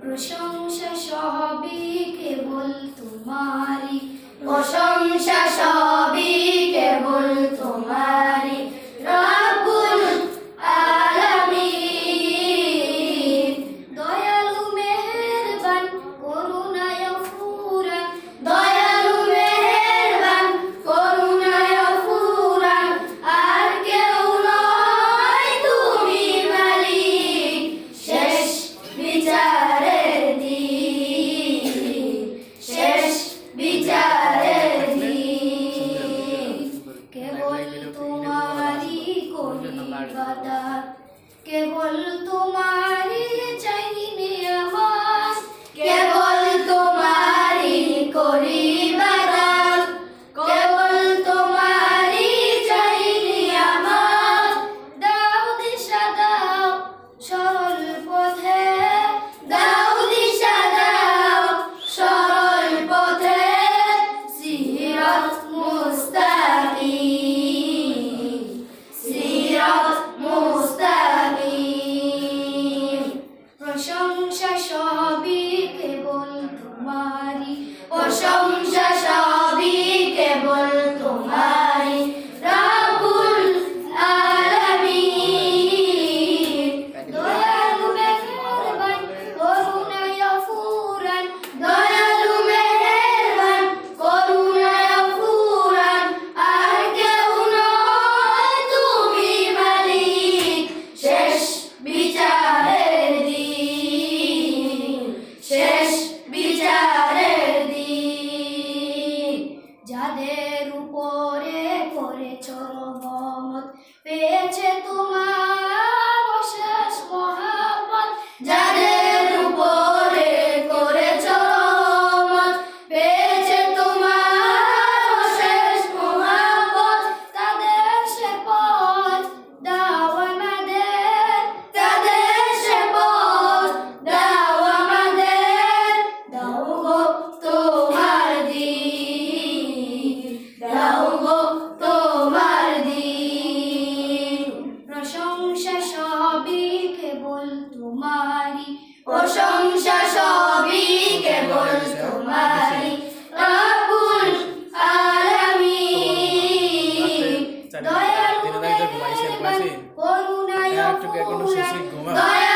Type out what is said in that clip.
প্রশংসা সবই কেবল তোমারই, প্রশংসা সবই কেবল তোমারই রব্বুল আলামিন। দয়ালু মেহেরবান করুণায় ফুরান, দয়ালু মেহেরবান করুণায় ফুরান, আর কেউ নয় তুমি মালিক শেষ বিচারের দিন, শেষ বিচারের দিন। কেবল তোমারই করি ইবাদত, কেবল তোমারই চাই নিয়ামত, কেবল তোমারই করি ইবাদত, কেবল তোমারই চাই নিয়ামত। দাও দিশা দাও সরল পথে, দাও দিশা দাও সরল পথে, সিরাত মুস্তাকিম, সিরাত মুস্তাকিম। প্রশংসা সবই কেবল তোমারই, প্রশংসা সবই কেবল তোমারই রব্বুল আলামিন। দয়ালু মেহেরবান করুণায় ফুরান, দয়ালু মেহেরবান করুণায় ফুরান, আর কেউ নয় তুমি মালিক শেষ বিচারের দিন, শেষ বিচারের দিন। যাদের উপরে করেছ রহমত, পেয়েছে তোমার অশেষ মহাবত, যাদের উপরে করেছ রহমত, পেয়েছে তোমার অশেষ মহাবত, তাদের সে পথ দাও আমাদের, তাদের সে পথ দাও আমাদের। দাও গো তোমার দিন, দাও গো তোমার দিন। প্রশংসা সবই কেবল তোমারই, প্রশংসা সবই কেবল তোমারই রব্বুল আলামিন। দয়ালু মেহেরবান করুণায় ফুরান, দয়া